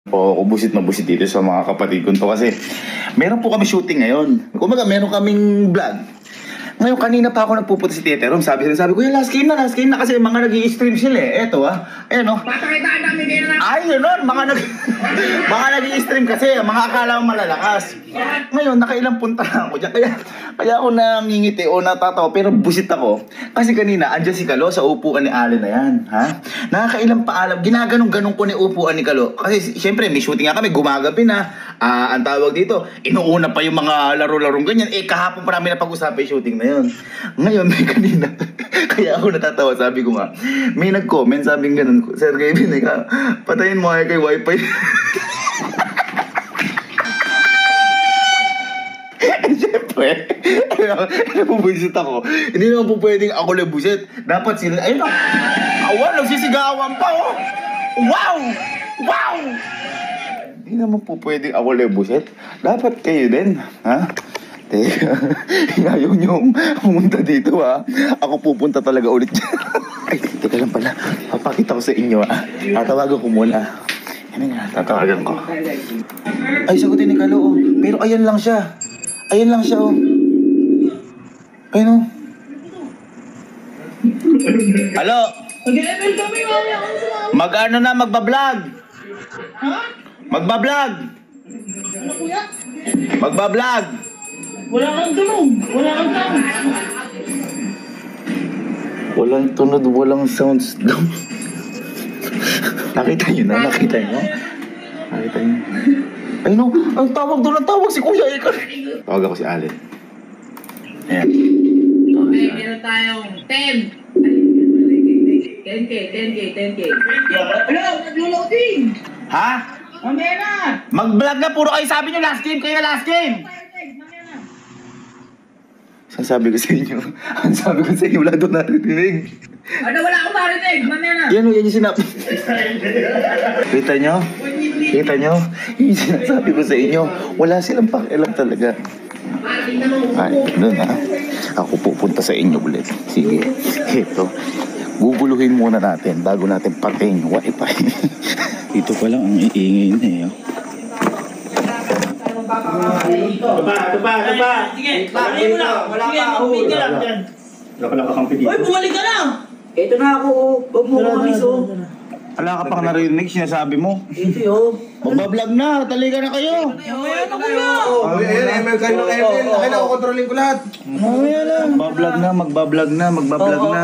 O busit na busit dito sa mga kapatid ko to kasi meron po kami shooting ngayon. Kumaga meron kaming vlog. Ngayon kanina pa ako nagpupunta si Tete Rom. Sabi ko, yung last game na kasi mga nag-i-stream sila eh. Eto ayan o. Patakitaan namin kayo na. Ay, yun nun. Mga nag-i-stream kasi. Mga akala mo malalakas. Ngayon, nakailang punta ako dyan. Kaya ako nangingiti o natatawa. Pero busit ako. Kasi kanina, andyan si Kalo sa upuan ni Allen na yan. Ha? Nakakailang paalam. Ginaganong-ganong ko ni upuan ni Kalo. Kasi siyempre, may shooting nga kami. Gumagabi na. Ang tawag dito, inuuna pa yung mga laro-larong ganyan. Kahapon pa namin napag-usapan yung shooting na yun. Ngayon, may kanina. Kaya ako natatawa. Sabi ko nga, may nag-comment. Sabi nga ganun, Sir Kevin, patayin mo kay wifi. Siyempre, napubusit ako. Hindi naman po pwedeng ako nabusit. Dapat sila, ayun o. Nagsisigawan pa oh. Wow! Wow! Hindi naman po pwedeng ako nabusit. Dapat kayo din, ha? Teka, ayaw nyo pumunta dito ha. Ako pupunta talaga ulit dyan. Ay, teka lang pala. Papakita ko sa inyo ha. Tatawagan ko muna. Ano nga, tatawagan ko. Ay, sagutin ni Kalo oh. Pero ayan lang siya. Ayan lang siya oh. Ayun oh. Halo? Mag-level kami, mami. Mag-ano na, magbablog. Ha? Magbablog. Ano kuya? Magbablog. Wala kang tunog. Wala kang sound. Walang tunog, walang sounds daw. Nakita nyo na, nakita nyo? Nakita nyo? Ay no, ang tawag doon, ang tawag si Kuya Ika. Tawag ako si Allen. Ayan. Okay, meron tayong 10. 10K. Hello, nag-loading. Ha? Mamaya na. Mag-vlog na, puro kayo sabi nyo last game, kaya last game. Saan sabi ko sa inyo? Ang sabi ko sa inyo, wala doon narinig. Ano, wala akong marinig. Mamaya na. Yan o, yan yung sinabi. Kita nyo? Kita nyo? Yung sinasabi ko sa inyo, wala silang pakialam talaga. Ay, doon ha. Ako pupunta sa inyo ulit. Sige, ito. Guguluhin muna natin bago natin patayin yung wifi. Dito pa lang ang iingay na eh. Ito pa. Sige, pagay mo na. Wala ka ako. Wala ka lang kakampi dito. Uy, bumalik ka na. Ito na ako. Huwag mo ko kamiso. Wala ka pang narinig, sinasabi mo. Ito yun. Magbablog na, taliga na kayo. Mamaya na kuya. Ayan, ML kayo ng ML. Akin ako, kontrolin ko lahat. Mamaya lang. Magbablog na. Magbablog na.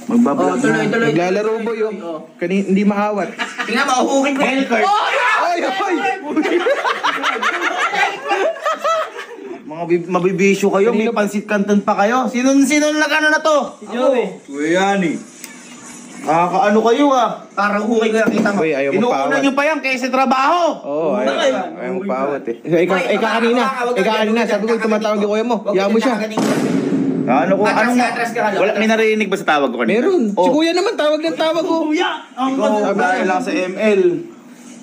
Naglalaro ba yun? Hindi maawat. Tingnan, mauhukin ko. Ay! Mga mabibisyo kayo, may pansit canton pa kayo. Sino nag-ano na to? Kuya Yani. Ano kayo Para uhukin ko yung kita mo. Uy, ayaw mo Inuuna paawat. nyo pa yan kaysa trabaho. Oo, ayaw mo paawat eh. Ika kanina, sabi ko tumatawag yung kuya mo. Yaman mo siya. Anong Atras ka, wala, may narinig ba sa tawag ko kanina? Meron. Si kuya naman, tawag ng tawag ko. Kuya! Ikaw, dahil lang sa ML.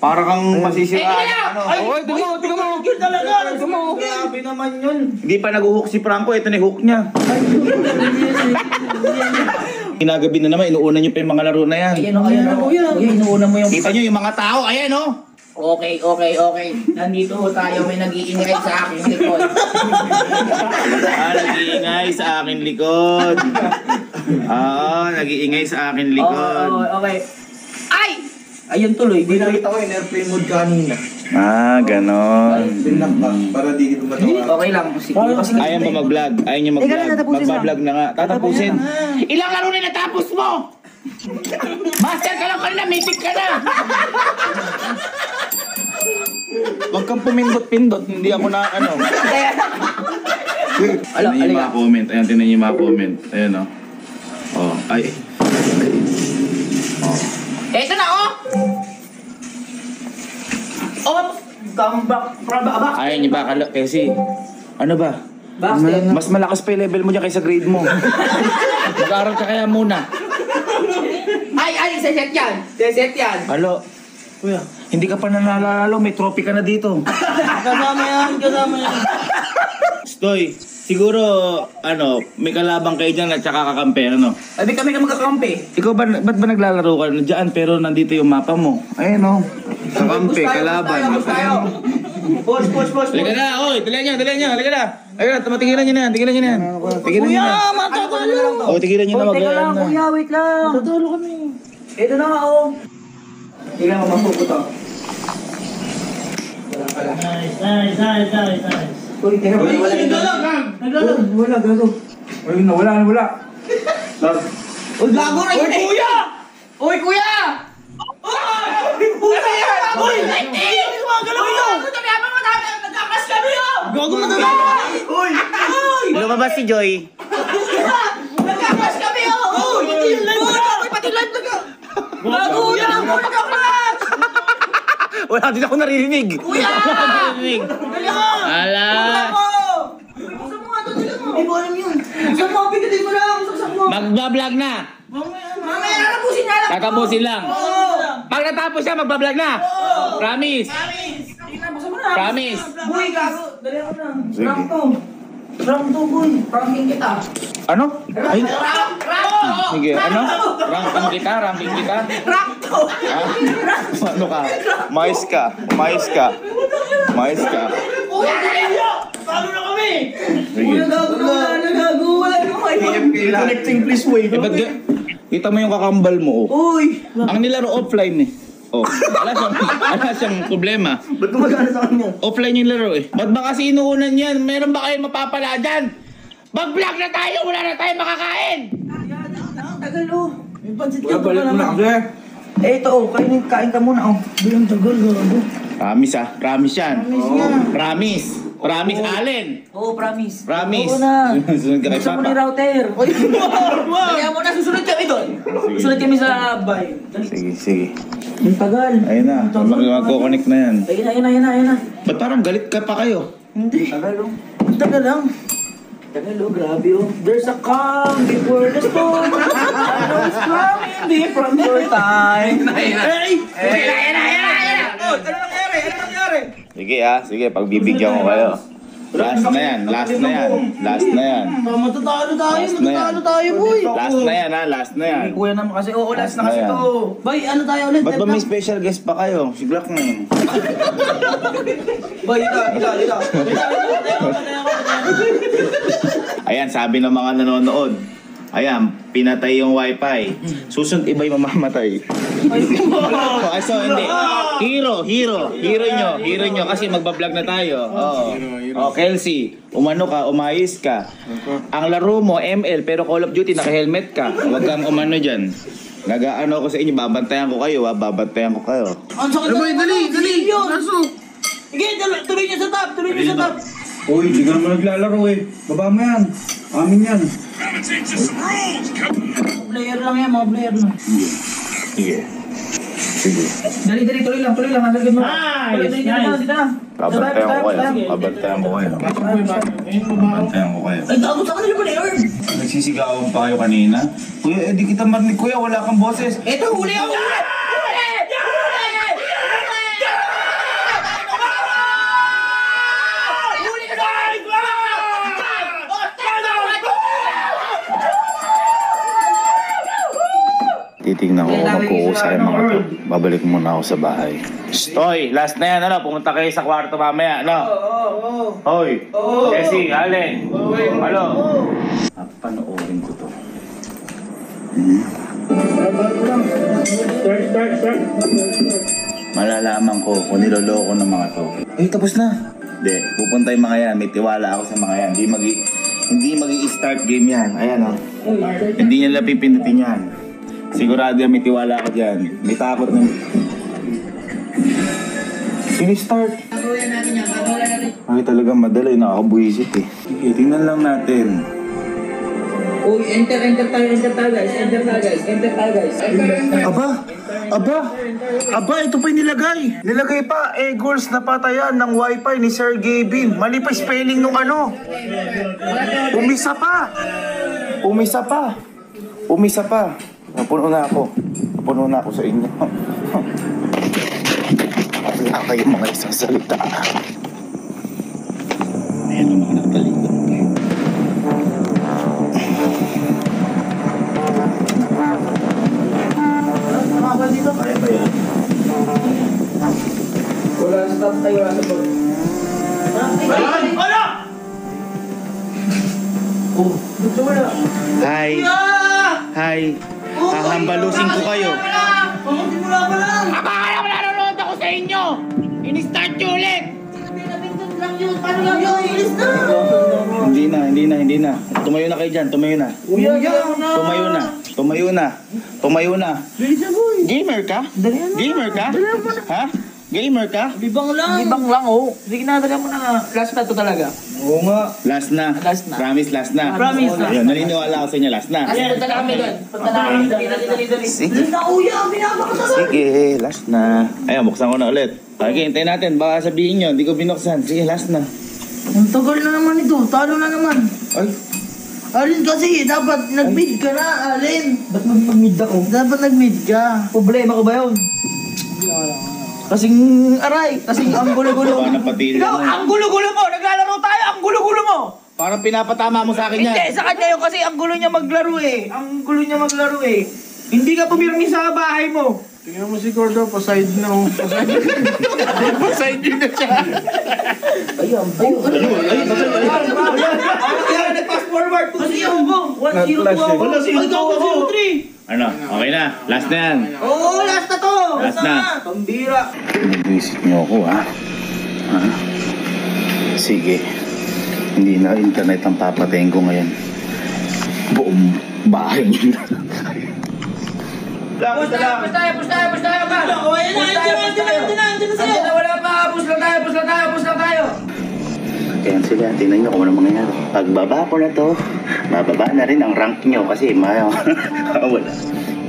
Para kang masisiraan. Oy, tingnan mo. Yun talaga! Grabe naman yun. Hindi pa nag-hook si Franco, ito na hook niya. Kinagabi na naman, inuuna niyo pa yung mga laro na yan. Ayan o, kuya. Inuuna mo yung... Kita niyo yung mga tao, ayan o. Okay. Nandito ho tayo, may nag-iingay sa aking likod. Nag-iingay sa akin likod. Nag-iingay sa akin likod. Okay. Ay! Ayun tuloy. Binakita ko yung airplane mode kanina. Ganon. Binlock ka, para di kita matawa. Okay lang. Kasi Ayaw ba mag-vlog? Ayaw niyo mag-vlog? Magbablog na nga. Tatapusin. Ilang laro na natapos mo? Master ka lang kanina, mythic ka na! Huwag kang pumindot-pindot, hindi ako na ano. Tignan niyo yung mga comment. Ayan, tignan niyo yung mga comment. Ayan o. Ay. Eto na, oh! Ayaw niyo ba? Kasi, ano ba? Mas malakas pa yung level mo dyan kaysa grade mo. Mag-aaral ka kaya muna. Ay, set yan. Halo. Kuya, hindi ka pa nanalo, may trophy ka na dito. Kasama yan. Stoy, siguro, may kalabang kayo dyan at saka kakampi, ano? Ay, di kami magkakampi. Ikaw ba, ba't ba naglalaro ka dyan pero nandito yung mapa mo? Ayun o. Kakampi, kalaban. Push. Halika na, oy, dalihan nyo, halika na. Ayun, tigilan nyo na yan. Tigilan nyo na. Matatalo. Oh, tigilan nyo na, Teka lang, mag-ayan na. kuya, wait lang. Matatalo kami. Ito na nga, oh. Tingnan mo, mapuputo. Nice. Uy, teka, wala. Wala, gago. Wala. Uy, gago na yun. Uy, kuya! Uy, kuya! Uy, hindi! Gumagalaw yun! Nagkakas kami yun! Gago na talaga! Uy! Lumabas si Joy. Nagkakas kami yun! Uy! Pati live na ka! Gago na! Nagkakas! Wala din ako naririnig. Kuya! Dali ka! Ala. Buksan mo nga ito, dali mo! Hindi ko alam yun. Buksan mo, pigatin mo lang. Buksan mo. Magbablog na. Mamaya, nakapusin na lang. Tatapusin lang. Oo. Pag natapos siya, magbablog na. Promise. Buksan mo na. Promise. Boy, gago. Dali ako na. Prank to, boy. Pranking kita. Ano? Ay, Prank! sige, ano? Ranking kita. Prank to! Ano ka? Mais ka. Kuya, dali mo! Talo na kami! Sige. Kuya, gago na. Wala na kayo. Connecting please wait. Eh, ba't kita mo yung kakambal mo, oh. Uy! Ang nilaro offline eh. Oh, wala siyang problema. Ba't gumagana sa kanya? Offline yung laro eh. Ba't ba kasi inuunan yan? Meron ba kayo mapapala dyan? Mag-vlog na tayo! Wala na tayo makakain! Tagal, oh. May pansit Kuya, ka pa balik mo na naman. kasi. Eh, ito, oh. Kain ka muna, oh. Bilang tagal, gago. Promise ah. Promise yan. Promise nga. Promise. Promise, Allen. Oo, promise. Promise. Oo na. Susunod ka kay Buksan mo ni Papa. router. Kaya mo na, susunod kami doon. Susunod kami sa bahay. Dali. Sige. Ang tagal. Ayun na. Mag-connect na yan. Ayun na. Ba't parang galit ka pa kayo? Hindi. Tagal, oh. Ang tagal lang. Tagal, oh. Grabe, oh. There's a calm before the storm. Shadows coming from your time. Ayun na. Oh, ano nangyari? Sige. Pagbibigyan ko kayo. Last na yan. Matatalo tayo, boy. Last na yan. Kuya naman kasi, oo, last na kasi Ayan. to. Bay, ano tayo ulit? Ba't ba may special guest pa kayo? Si Glock na yun. Bay, ito. Ayan, sabi ng mga nanonood. Ayan, pinatay yung wifi. Susunod iba yung mamamatay. Ay, so hindi. Hero nyo kasi magbablog na tayo. Oh, Kelsey, umayos ka. Ang laro mo, ML, pero Call of Duty, naka-helmet ka. Huwag kang umano dyan. Nag-ano ko sa inyo, babantayan ko kayo. Ang sakit na dali. Naso. Sige, tuloy niyo sa top. Uy, hindi ka naman naglalaro eh. Baba mo yan. Amin yan. Player lang yan, mga player lang. Sige. Dali, tuloy lang. Hanggang mo. Nice. Dito na. Babantayan ko kayo. Ay, gago sa kanila player. Nagsisigawan pa kayo kanina? Kuya, di kita marinig, kuya. Wala kang boses. Ito, huli ako. Titignan ko kung magkukusa yung mga to. Babalik muna ako sa bahay. Stoy, last na yan, ano? Pumunta kayo sa kwarto mamaya, ano? Hoy! Jesse, Allen! Ano? Panoorin ko to. Malalaman ko kung niloloko ng mga to. Eh, tapos na. Hindi, pupunta yung mga yan. May tiwala ako sa mga yan. Hindi magi-start game yan. Ayan, oh. Hindi nila pipindutin yan. Sigurado yan, may tiwala ako dyan. May takot ng... Sinistart. Ay, talagang madali. Nakakabuisit eh. Sige, tingnan lang natin. Uy, enter tayo guys. Aba, ito pa yung nilagay. Nilagay pa, Eagles na patayan ng wifi ni Sergey Bin. Mali pa spelling nung ano. Umisa pa. Napuno na ako sa inyo. Wala kayong mga isang salita. Ayan ang mga nakatalikod. Mga dito, kaya ba yan? Wala sa tatay, wala sa bag. Wala! Oh, ba't wala? Hi. Hi. Hahambalusin ko kayo. Simula pa lang! Akala mo nanonood ako sa inyo! In-start nyo ulit! Pinapindot lang yun, paano lang yun? Ilis na! Hindi na. Tumayo na kayo dyan, tumayo na. Tumayo na. Gamer ka? Gamer ka? Ha? Gamer ka? Bibang lang, oh. Sige na, dala mo na. Last na to talaga. Oo nga. Last na. Last na. Promise, last na. Promise na. Ayun, naniniwala ako sa inyo, last na. Punta na kami doon. Punta na kami doon. Dali. Sige. Alis na, kuya. Pinapakatagal. Sige, last na. Ayun, buksan ko na ulit. Okay, hintayin natin. Baka sabihin nyo, hindi ko binuksan. Sige, last na. Ang tagal na naman ito. Talo na naman. Ay, Alin kasi, dapat nag-mid ka na, Alin. Ba't mag-mid ako? Dapat nag-mid ka. Problema ko ba yun? Kasing aray, kasing ang gulo-gulo. baka napatil Ikaw, mo. ang gulo-gulo mo! Naglalaro tayo, ang gulo-gulo mo! Parang pinapatama mo sa akin yan. Hindi, sa kanya yun kasi ang gulo niya maglaro eh. Ang gulo niya maglaro eh. Hindi ka pumirmi sa bahay mo. Tingnan mo si Gordo, paside na oh. Paside na siya. Ayun. Kaya nag-fast forward. Kasi yung mo. 1-0 ako. 1-0-3. Ano, okay na. Last na yan. Oo, last na to. Last na. Pambira. Nag-visit niyo ako, ha? Ha? Sige. Hindi na internet ang papatayin ko ngayon. Buong bahay niyo na. Push tayo ba? Oo, ayan na, andyan na sa'yo. Wala pa, push lang tayo. Kaya sila, tingnan nyo kung ano mangyayari. Pagbaba ko na to, mababa na rin ang rank nyo kasi wala.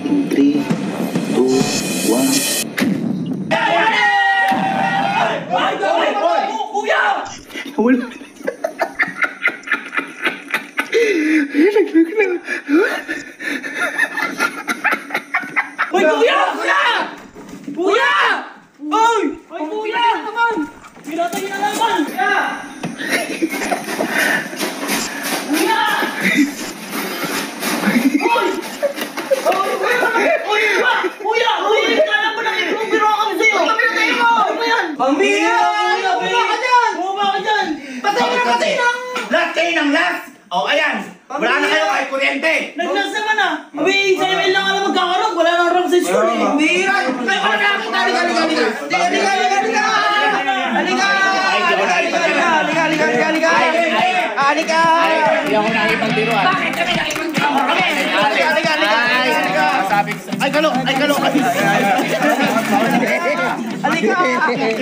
In 3, 2, 1. Kuya! Wala. Hoy, kuya! Kuya! Hoy! Hoy, kuya! Naman! Pinatay na naman! Kuya! Kuya! Hoy! Hoy, kuya! Kuya! Kuya! Kala mo na biro kami sa'yo! Pinatay mo! Ano ba yan? Pambira! Bumaba ka dyan! Bumaba ka dyan! Patay ng... Last kayo ng last! O, ayan! Wala na kayo kahit kuryente! Nag-last naman ah! Abi, sa email lang alam magkakaroon. Wala nang ram sa school eh. Pambira! Ay, wala na akong halika! Halika! Hindi ako nakipagbiruan. Bakit kami nakipagbiruan? Ay, kalo! Halika!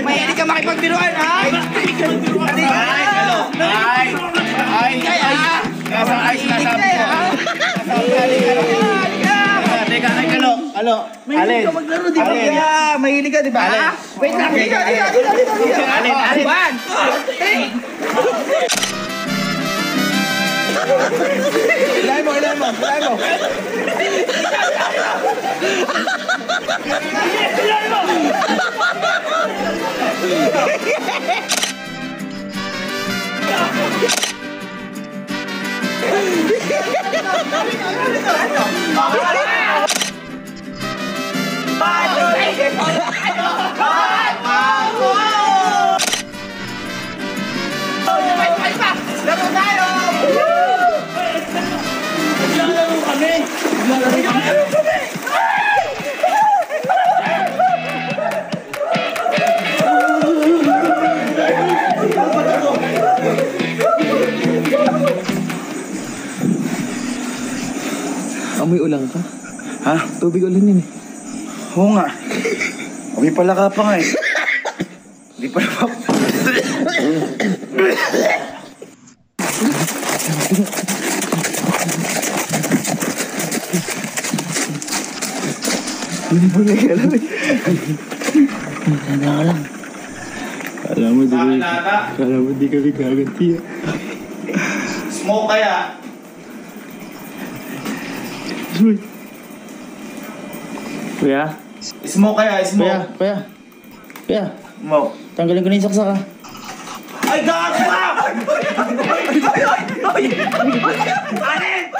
Mahilig ka makipagbiruan, ha? Halika! Nasa ice na sabi ko. Teka, ay, kalo! Mahilig ka maglaro, di ba? Kaya, mahilig ka, di ba? Wait lang! Halika! Alin! Ilahin mo. Laro tayo! Naglalaro kami! Amoy ulang ka? Ha? Tubig ulan yun eh. Oo nga. May pala ka pa nga eh. Hindi pala pa. Hindi mo nagalaw eh. Kala mo di kami kaganti. Smoke kaya. Kuya? Smoke kaya, smoke. Kuya? Smoke. Tanggalin ko na yung saksak ha. Ay, gago ka! Alin!